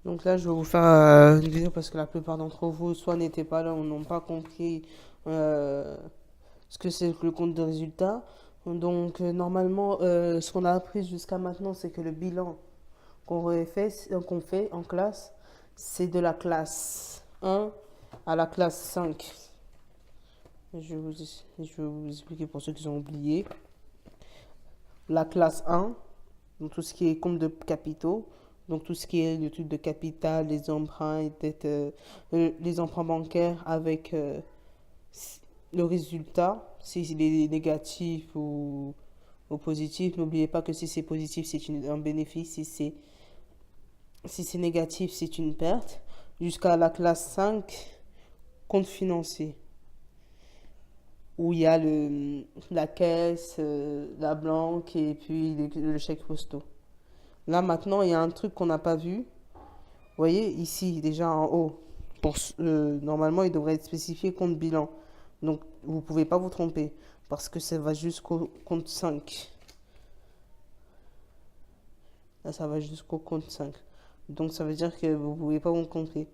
Donc là, je vais vous faire une vidéo parce que la plupart d'entre vous, soit n'étaient pas là ou n'ont pas compris euh, ce que c'est que le compte de résultat. Donc normalement, ce qu'on a appris jusqu'à maintenant, c'est que le bilan qu'on fait en classe, c'est de la classe 1 à la classe 5. Je vais vous expliquer pour ceux qui ont oublié. La classe 1, donc tout ce qui est compte de capitaux, donc tout ce qui est le truc de capital, les emprunts, les emprunts bancaires avec le résultat, s'il est négatif ou positif. N'oubliez pas que si c'est positif, c'est un bénéfice, si c'est négatif, c'est une perte. Jusqu'à la classe 5, compte financier, où il y a la caisse, la banque et puis le chèque postaux. Là maintenant, il y a un truc qu'on n'a pas vu. Vous voyez, ici, déjà en haut, normalement, il devrait être spécifié compte bilan. Donc, vous ne pouvez pas vous tromper, parce que ça va jusqu'au compte 5. Là, ça va jusqu'au compte 5. Donc, ça veut dire que vous ne pouvez pas vous tromper.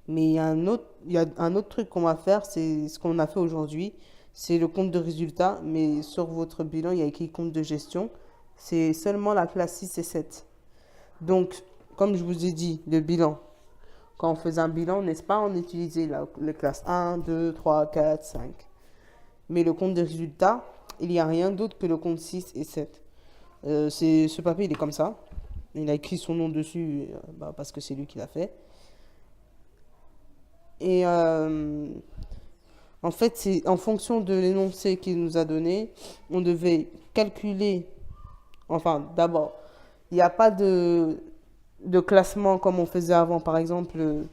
Mais il y a un autre truc qu'on va faire, c'est ce qu'on a fait aujourd'hui. C'est le compte de résultat, mais sur votre bilan, il y a écrit compte de gestion. C'est seulement la classe 6 et 7. Donc, comme je vous ai dit, le bilan. Quand on faisait un bilan, n'est-ce pas, on utilisait les classes 1, 2, 3, 4, 5. Mais le compte de résultat, il n'y a rien d'autre que le compte 6 et 7. Ce papier, il est comme ça. Il a écrit son nom dessus parce que c'est lui qui l'a fait. Et en fait, c'est en fonction de l'énoncé qu'il nous a donné, on devait calculer. Enfin, d'abord, il n'y a pas de classement comme on faisait avant. Par exemple,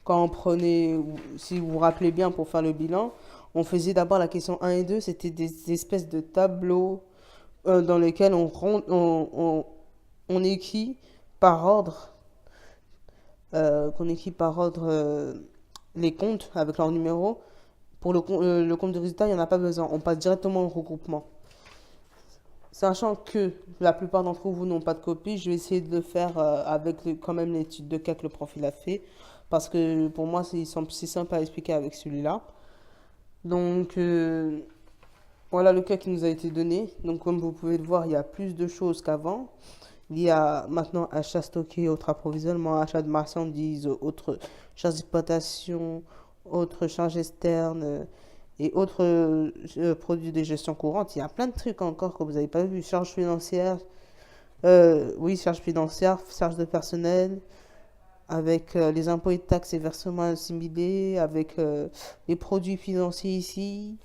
quand on prenait, si vous vous rappelez bien pour faire le bilan, on faisait d'abord la question 1 et 2, c'était des espèces de tableaux dans lesquels on écrit par ordre, les comptes avec leur numéro. Pour le compte de résultat, il n'y en a pas besoin. On passe directement au regroupement. Sachant que la plupart d'entre vous n'ont pas de copie, je vais essayer de le faire avec quand même l'étude de cas que le profil a fait. Parce que pour moi, c'est simple à expliquer avec celui-là. Donc, voilà le cas qui nous a été donné. Donc, comme vous pouvez le voir, il y a plus de choses qu'avant. Il y a maintenant achat stocké, autre approvisionnement, achat de marchandises, autre charges d'exploitation, autre charges externes et autres produits de gestion courante. Il y a plein de trucs encore que vous n'avez pas vu. Charges financières, oui, charges financières, charges de personnel, avec les impôts et taxes et versements assimilés, avec les produits financiers ici.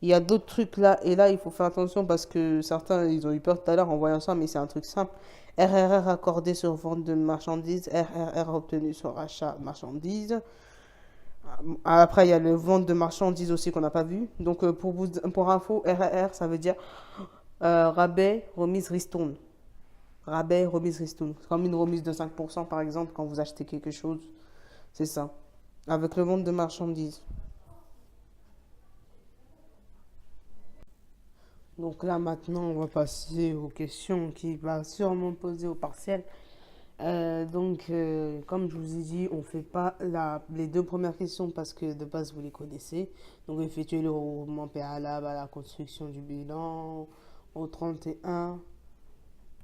Il y a d'autres trucs là, et là il faut faire attention parce que certains ils ont eu peur tout à l'heure en voyant ça, mais c'est un truc simple. RRR accordé sur vente de marchandises, RRR obtenu sur achat de marchandises. Après il y a le vente de marchandises aussi qu'on n'a pas vu. Donc pour info, RRR ça veut dire rabais, remise, ristourne. Rabais, remise, ristourne. C'est comme une remise de 5% par exemple quand vous achetez quelque chose. C'est ça. Avec le vente de marchandises. Donc là maintenant on va passer aux questions qui va sûrement poser au partiel. Comme je vous ai dit, on ne fait pas les deux premières questions parce que de base vous les connaissez. Donc effectuer le regroupement préalable à la construction du bilan au 31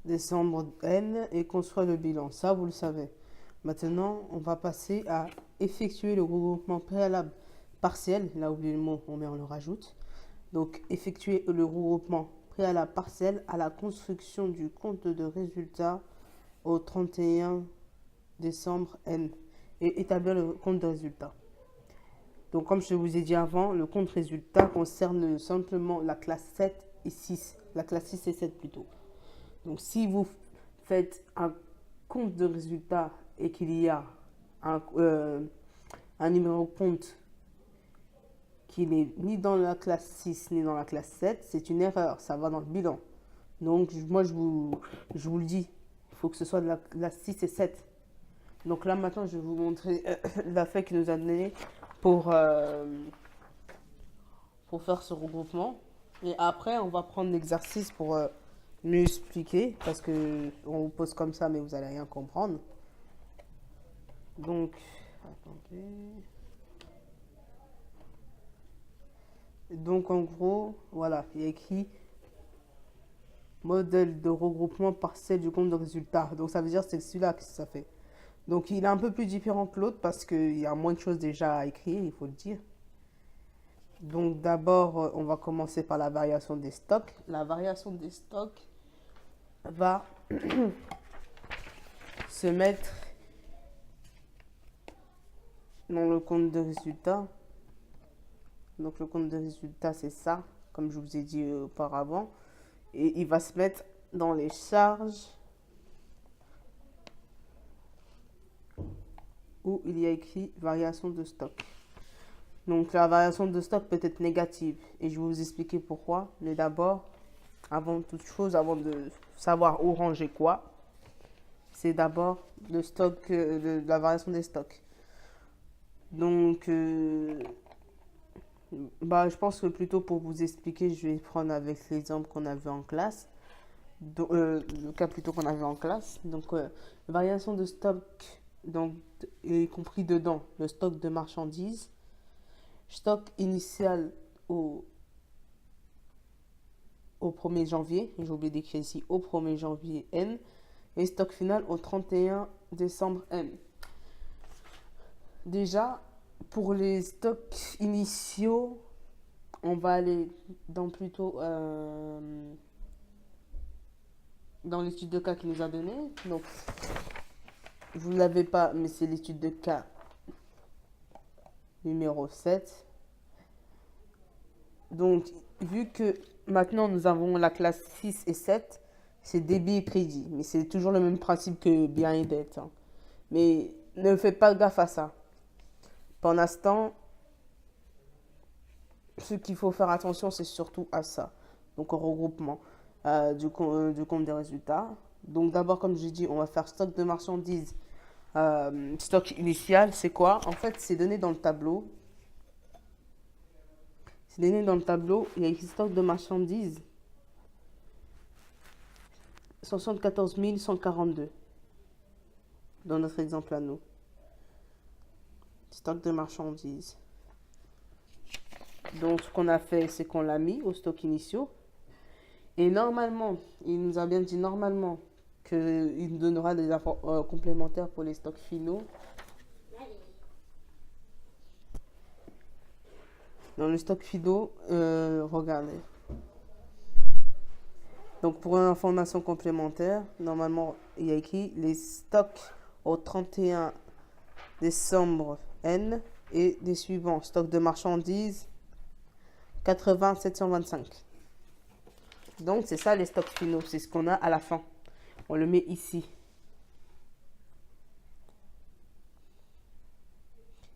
décembre N et construire le bilan. Ça vous le savez. Maintenant on va passer à effectuer le regroupement préalable partiel. Là oubliez le mot, on le rajoute. Donc, effectuer le regroupement préalable partiel à la construction du compte de résultat au 31 décembre N et établir le compte de résultat. Donc, comme je vous ai dit avant, le compte résultat concerne simplement la classe 7 et 6. La classe 6 et 7 plutôt. Donc, si vous faites un compte de résultat et qu'il y a un numéro compte qui n'est ni dans la classe 6 ni dans la classe 7, c'est une erreur, ça va dans le bilan. Donc moi je vous le dis, il faut que ce soit de la classe 6 et 7. Donc là maintenant je vais vous montrer la feuille qui nous a donné pour, euh, pour faire ce regroupement. Et après on va prendre l'exercice pour mieux expliquer parce que on vous pose comme ça, mais vous allez rien comprendre. Donc, attendez. Donc, en gros, voilà, il y a écrit modèle de regroupement partiel du compte de résultat. Donc, ça veut dire que c'est celui-là que ça fait. Donc, il est un peu plus différent que l'autre parce qu'il y a moins de choses déjà à écrire, il faut le dire. Donc, d'abord, on va commencer par la variation des stocks. La variation des stocks va se mettre dans le compte de résultat. Donc, le compte de résultat, c'est ça, comme je vous ai dit auparavant. Et il va se mettre dans les charges où il y a écrit variation de stock. Donc la variation de stock peut être négative et je vais vous expliquer pourquoi. Mais d'abord, avant toute chose, avant de savoir où ranger quoi, c'est d'abord le stock, la variation des stocks. Donc, je pense que plutôt pour vous expliquer, je vais prendre avec l'exemple qu'on avait en classe. Le cas plutôt qu'on avait en classe. Donc, variation de stock, donc, y compris dedans le stock de marchandises, stock initial au 1er janvier, j'ai oublié d'écrire ici, au 1er janvier N, et stock final au 31 décembre M. Déjà, pour les stocks initiaux, on va aller dans plutôt dans l'étude de cas qu'il nous a donné. Donc, vous ne l'avez pas, mais c'est l'étude de cas numéro 7. Donc, vu que maintenant nous avons la classe 6 et 7, c'est débit et crédit. Mais c'est toujours le même principe que bien et dette. Hein. Mais ne faites pas gaffe à ça. Pour l'instant, ce qu'il faut faire attention, c'est surtout à ça. Donc, au regroupement du compte des résultats. Donc, d'abord, comme j'ai dit, on va faire stock de marchandises. Stock initial, c'est quoi? En fait, c'est donné dans le tableau. C'est donné dans le tableau. Il y a écrit stock de marchandises 74 142 dans notre exemple à nous. Stock de marchandises. Donc, ce qu'on a fait, c'est qu'on l'a mis au stock initiaux. Et normalement, il nous a bien dit normalement qu'il nous donnera des infos complémentaires pour les stocks finaux. Dans le stock finaux, regardez. Donc, pour une information complémentaire, normalement, il y a écrit les stocks au 31 décembre N et des suivants. Stock de marchandises 80 725. Donc, c'est ça les stocks finaux. C'est ce qu'on a à la fin. On le met ici.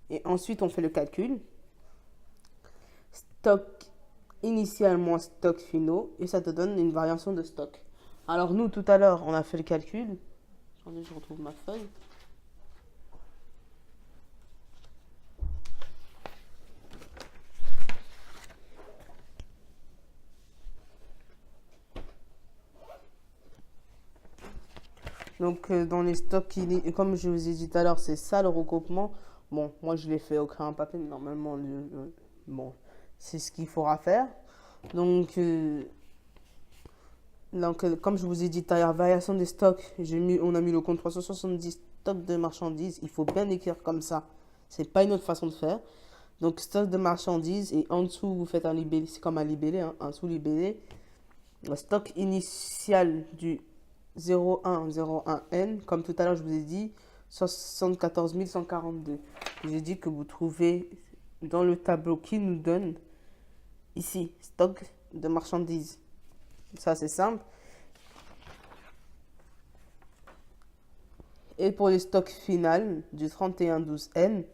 Et ensuite, on fait le calcul. Stock initial moins stock finaux. Et ça te donne une variation de stock. Alors, nous, tout à l'heure, on a fait le calcul. Attendez, je retrouve ma feuille. Donc, dans les stocks, comme je vous ai dit tout à l'heure, c'est ça le regroupement. Bon, moi, je l'ai fait au crayon papier, mais normalement, bon, c'est ce qu'il faudra faire. Donc, comme je vous ai dit tout à l'heure, variation des stocks, on a mis le compte 370 stocks de marchandises. Il faut bien écrire comme ça. C'est pas une autre façon de faire. Donc, stock de marchandises, et en dessous, vous faites un libellé. C'est comme un libellé, hein, en dessous libellé. Le stock initial du 0101N, comme tout à l'heure je vous ai dit, 74 142. J'ai dit que vous trouvez dans le tableau qui nous donne ici, stock de marchandises. Ça c'est simple. Et pour les stocks final du 3112N,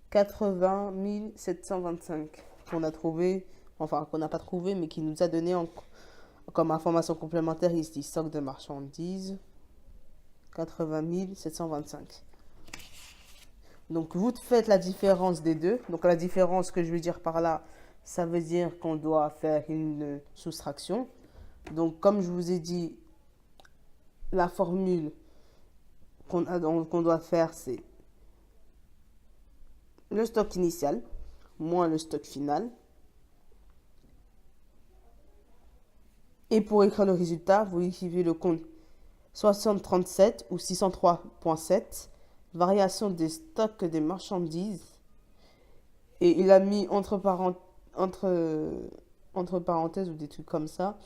80 725 qu'on a trouvé, enfin qu'on n'a pas trouvé, mais qui nous a donné comme information complémentaire ici, stock de marchandises, 80 725. Donc, vous faites la différence des deux. Donc, la différence que je veux dire par là, ça veut dire qu'on doit faire une soustraction. Donc, comme je vous ai dit, la formule qu'on doit faire, c'est le stock initial moins le stock final. Et pour écrire le résultat, vous écrivez le compte 6037 ou 603.7, variation des stocks des marchandises. Et il a mis entre parenthèses ou des trucs comme ça,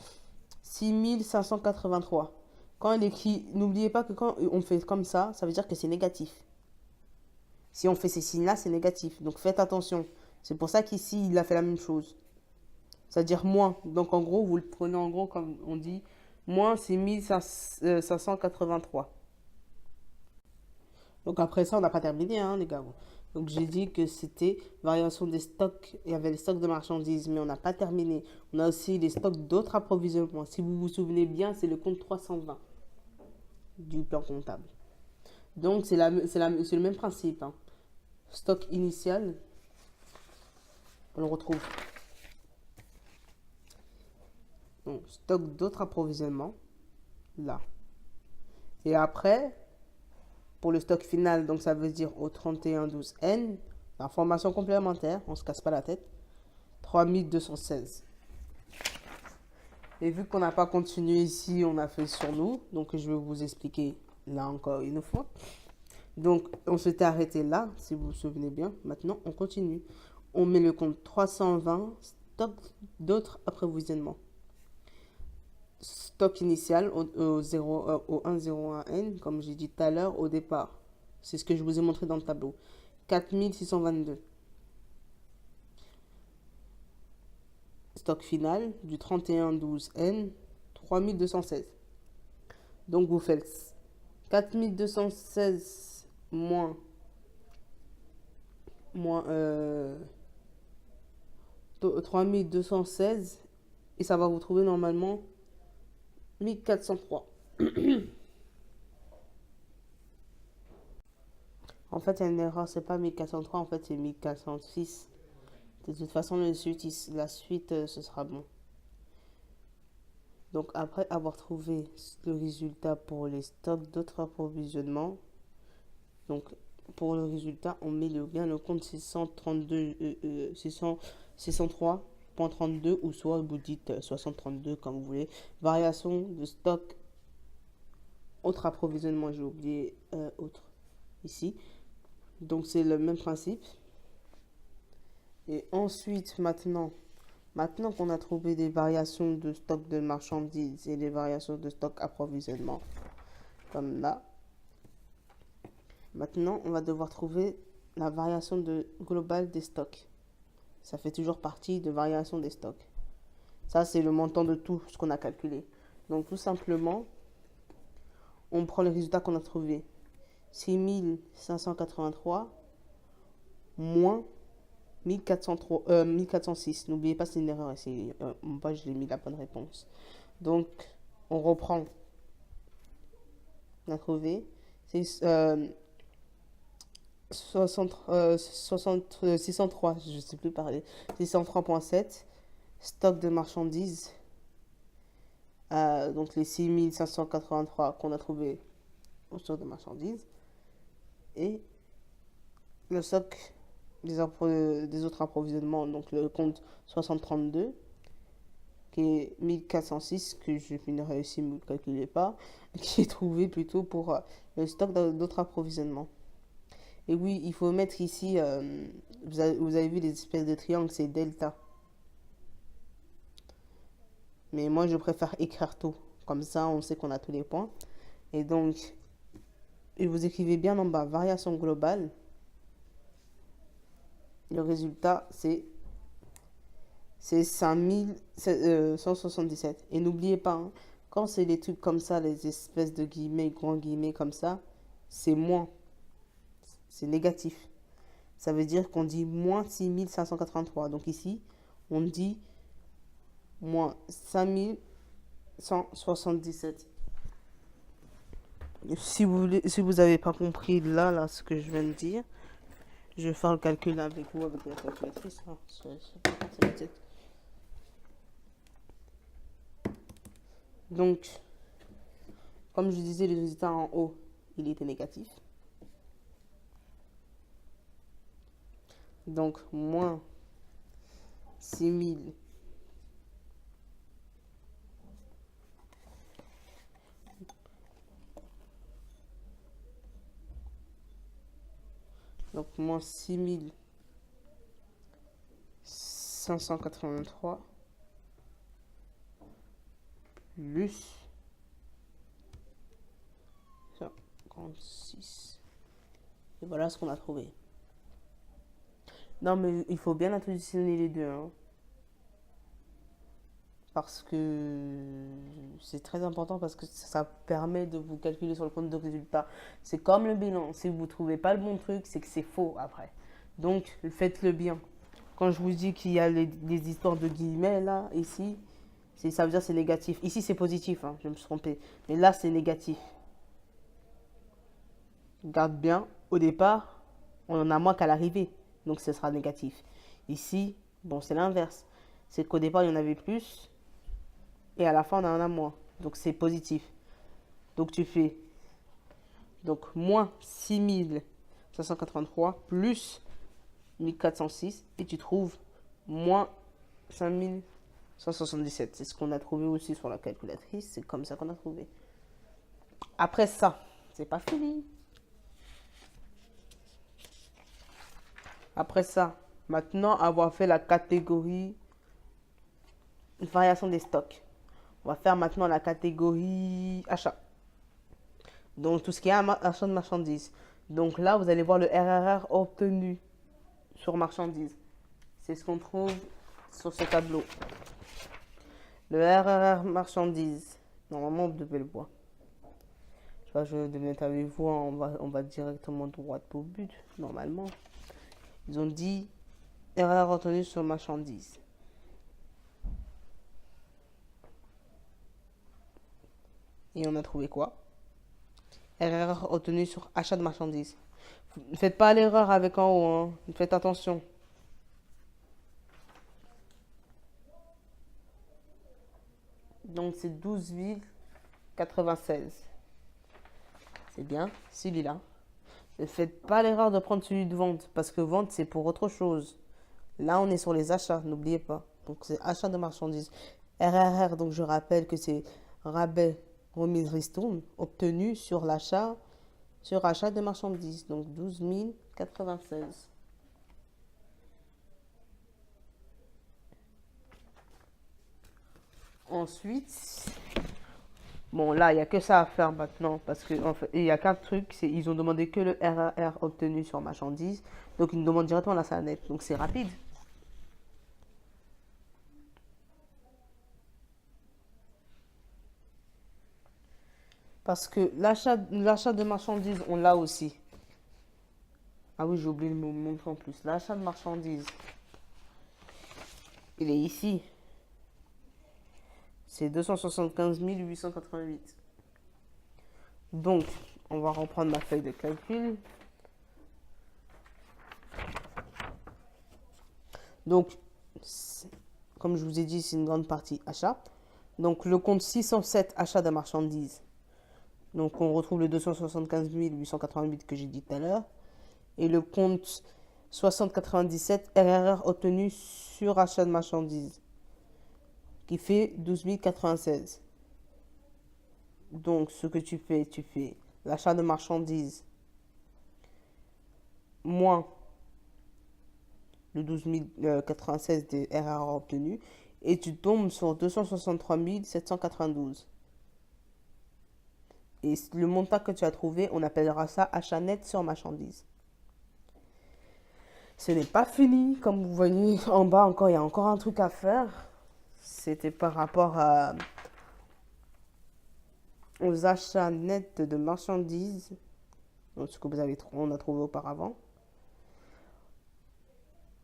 6583. Quand il écrit, n'oubliez pas que quand on fait comme ça veut dire que c'est négatif. Si on fait ces signes-là, c'est négatif. Donc faites attention. C'est pour ça qu'ici, il a fait la même chose. C'est-à-dire moins. Donc en gros, vous le prenez en gros comme on dit, moins 6583. Donc après ça, on n'a pas terminé, hein, les gars. Donc j'ai dit que c'était variation des stocks. Il y avait les stocks de marchandises, mais on n'a pas terminé. On a aussi les stocks d'autres approvisionnements. Si vous vous souvenez bien, c'est le compte 320 du plan comptable. Donc c'est le même principe, hein. Stock initial, on le retrouve. Donc stock d'autres approvisionnements, là. Et après, pour le stock final, donc ça veut dire au 31-12N, l'information complémentaire, on ne se casse pas la tête, 3216. Et vu qu'on n'a pas continué ici, on a fait sur nous, donc je vais vous expliquer là encore une fois. Donc on s'était arrêté là, si vous vous souvenez bien. Maintenant, on continue. On met le compte 320, stock d'autres approvisionnements. Stock initial au 101N, comme j'ai dit tout à l'heure au départ. C'est ce que je vous ai montré dans le tableau. 4622. Stock final du 31-12N, 3216. Donc vous faites 4216 moins 3216 et ça va vous trouver normalement 1403. En fait, il y a une erreur, c'est pas 1403, en fait, c'est 1406. De toute façon, la suite, ce sera bon. Donc, après avoir trouvé le résultat pour les stocks d'autres approvisionnements, donc pour le résultat, on met bien le compte 603.32 ou soit vous dites 632 comme vous voulez. Variation de stock, autre approvisionnement, j'ai oublié autre ici. Donc c'est le même principe. Et ensuite, maintenant qu'on a trouvé des variations de stock de marchandises et des variations de stock approvisionnement, comme là, maintenant on va devoir trouver la variation globale des stocks. Ça fait toujours partie de variation des stocks. Ça, c'est le montant de tout ce qu'on a calculé. Donc tout simplement, on prend le résultat qu'on a trouvé. 6583 moins 1406. N'oubliez pas, c'est une erreur ici. Moi, je l'ai mis la bonne réponse. Donc, on reprend. On a trouvé. C'est 603, je ne sais plus parler. 603.7. Stock de marchandises. Donc, les 6583 qu'on a trouvé au stock de marchandises. Et le stock des autres approvisionnements, donc le compte 6032 qui est 1406 que je finirai ici, ne me calculez pas, qui est trouvé plutôt pour le stock d'autres approvisionnements. Et oui, il faut mettre ici, vous avez vu les espèces de triangles, c'est delta. Mais moi je préfère écrire tout, comme ça on sait qu'on a tous les points. Et donc, et vous écrivez bien en bas, variation globale. Le résultat, c'est 5177. Et n'oubliez pas, hein, quand c'est des trucs comme ça, les espèces de guillemets, grands guillemets comme ça, c'est moins. C'est négatif. Ça veut dire qu'on dit moins 6583. Donc ici, on dit moins 5177. Si vous n'avez pas compris là, ce que je viens de dire, je vais faire le calcul avec vous, avec la calculatrice. Donc, Comme je disais, le résultat en haut, il était négatif. Donc, moins 6000. Donc, moins 6583 plus 56. Et voilà ce qu'on a trouvé. Non, mais il faut bien additionner les deux, hein, parce que c'est très important, parce que ça permet de vous calculer sur le compte de résultat. C'est comme le bilan. Si vous ne trouvez pas le bon truc, c'est que c'est faux après. Donc, faites-le bien. Quand je vous dis qu'il y a les histoires de guillemets là, ici, ça veut dire que c'est négatif. Ici, c'est positif, hein, je me suis trompé. Mais là, c'est négatif. Garde bien, au départ, on en a moins qu'à l'arrivée. Donc, ce sera négatif. Ici, bon, c'est l'inverse. C'est qu'au départ, il y en avait plus. Et à la fin, on en a moins. Donc, c'est positif. Donc, tu fais moins 6583 plus 1406. Et tu trouves moins 5177. C'est ce qu'on a trouvé aussi sur la calculatrice. C'est comme ça qu'on a trouvé. Après ça, c'est pas fini. Après ça, maintenant avoir fait la catégorie variation des stocks, on va faire maintenant la catégorie achat. Donc tout ce qui est achat de marchandises. Donc là, vous allez voir le RRR obtenu sur marchandises. C'est ce qu'on trouve sur ce tableau. Le RRR marchandises. Normalement, vous devez le voir. Je vais mettre avec vous, on va directement droit au but, normalement. Ils ont dit RRR obtenu sur marchandises. Et on a trouvé quoi? RRR obtenu sur achat de marchandises. Ne faites pas l'erreur avec en haut, hein. Faites attention. Donc c'est 12,96. C'est bien, celui-là. Ne faites pas l'erreur de prendre celui de vente, parce que vente, c'est pour autre chose. Là, on est sur les achats, n'oubliez pas. Donc c'est achat de marchandises. RRR, donc je rappelle que c'est rabais, remise, ristourne, obtenu sur l'achat, sur achat de marchandises. Donc 12 096. Ensuite, bon là, il n'y a que ça à faire maintenant, parce que en fait, il n'y a qu'un truc, c'est ils ont demandé que le RRR obtenu sur marchandises. Donc ils nous demandent directement la salle nette. Donc c'est rapide. Parce que l'achat de marchandises, on l'a aussi. Ah oui, j'ai oublié de me montrer en plus. L'achat de marchandises, il est ici. C'est 275 888. Donc, on va reprendre ma feuille de calcul. Donc, comme je vous ai dit, c'est une grande partie achat. Donc, le compte 607, achat de marchandises. Donc, on retrouve le 275 888 que j'ai dit tout à l'heure. Et le compte 6097, RRR obtenu sur achat de marchandises, qui fait 12 096. Donc, ce que tu fais l'achat de marchandises moins le 12 096 de RRR obtenu, et tu tombes sur 263 792. Et le montant que tu as trouvé, on appellera ça achat net sur marchandises. Ce n'est pas fini, comme vous voyez en bas encore, il y a encore un truc à faire. C'était par rapport aux achats nets de marchandises, donc ce que on a trouvé auparavant.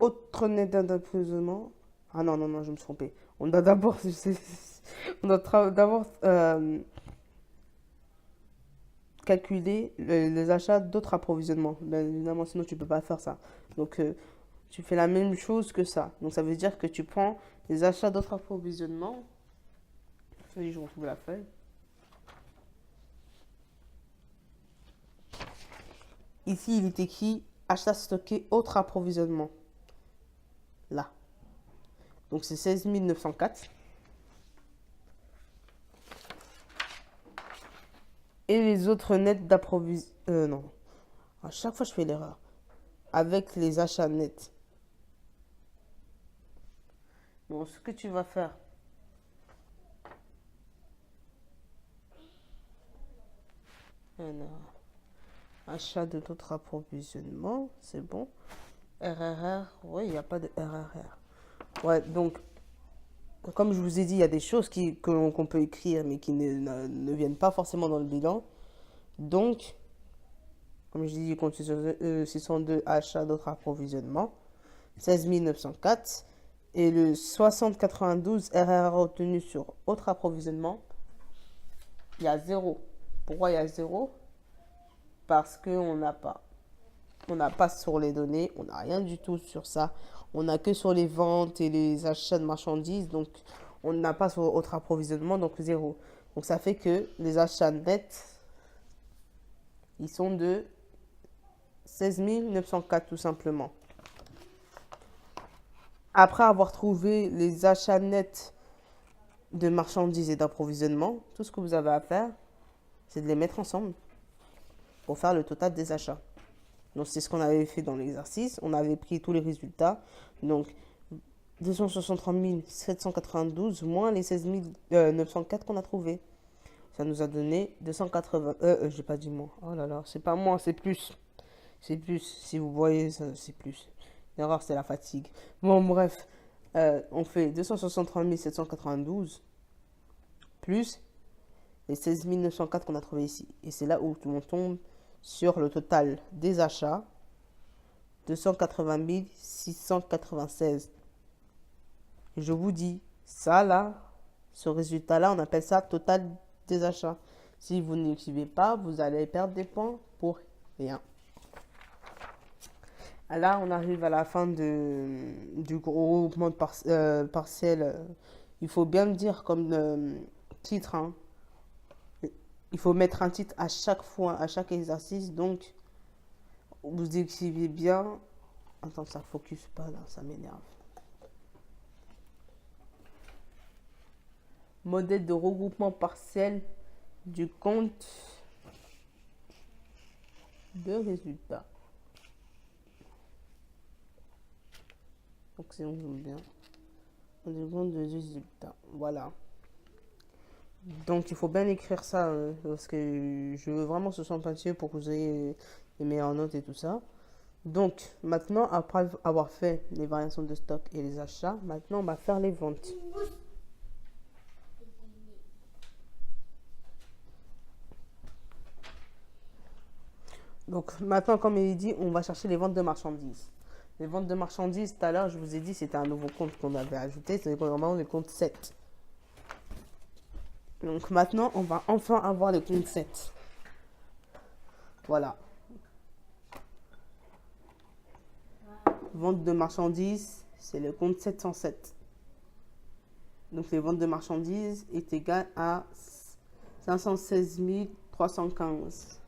Autre net d'approvisionnement. Ah non, je me suis trompée. On doit d'abord calculer les achats d'autres approvisionnements. Bien évidemment, sinon tu peux pas faire ça. Donc tu fais la même chose que ça. Donc ça veut dire que tu prends les achats d'autres approvisionnements. Oui, je retrouve la feuille. Ici, il est écrit achat stocké, autre approvisionnement. Là. Donc, c'est 16 904. Et les autres nets d'approvisionnement. Non. À chaque fois, je fais l'erreur. Avec les achats nets. Bon, ce que tu vas faire. Alors, achat de d'autres approvisionnements, c'est bon. RRR, oui, il n'y a pas de RRR. Ouais, donc, comme je vous ai dit, il y a des choses qu'on peut écrire, mais qui ne viennent pas forcément dans le bilan. Donc, comme je dis, compte 602 achats d'autres approvisionnements, 16 904. Et le 6092 RRR obtenu sur autre approvisionnement, il y a 0. Pourquoi il y a 0? Parce qu'on n'a pas. On n'a pas sur les données, on n'a rien du tout sur ça. On n'a que sur les ventes et les achats de marchandises, donc on n'a pas sur autre approvisionnement, donc 0. Donc ça fait que les achats nets, ils sont de 16 904 tout simplement. Après avoir trouvé les achats nets de marchandises et d'approvisionnement, tout ce que vous avez à faire, c'est de les mettre ensemble pour faire le total des achats. Donc c'est ce qu'on avait fait dans l'exercice. On avait pris tous les résultats. Donc 263 792 moins les 16 904 qu'on a trouvé. Ça nous a donné 280. J'ai pas dit moins. Oh là là, c'est pas moins, c'est plus. C'est plus. Si vous voyez, c'est plus. L'erreur, c'est la fatigue. Bon, bref. On fait 263 792 plus les 16 904 qu'on a trouvé ici. Et c'est là où tout le monde tombe sur le total des achats, 280 696. Et je vous dis, ça là, ce résultat-là, on appelle ça total des achats. Si vous n'écrivez pas, vous allez perdre des points pour rien. Là, on arrive à la fin du groupement partiel. Il faut bien le dire comme titre, hein. Il faut mettre un titre à chaque fois, à chaque exercice. Donc, vous écrivez bien. Attends, ça focus pas là, ça m'énerve. Modèle de regroupement partiel du compte de résultats. Donc, c'est bien. Du compte de résultats. Voilà. Donc, il faut bien écrire ça parce que je veux vraiment que ce soit pointilleux pour que vous ayez les meilleures notes et tout ça. Donc, maintenant, après avoir fait les variations de stock et les achats, maintenant, on va faire les ventes. Donc, maintenant, comme il est dit, on va chercher les ventes de marchandises. Les ventes de marchandises, tout à l'heure, je vous ai dit, c'était un nouveau compte qu'on avait ajouté. C'est normalement le compte 7. Donc, maintenant, on va enfin avoir le compte 7. Voilà. Vente de marchandises, c'est le compte 707. Donc, les ventes de marchandises est égal à 516 315.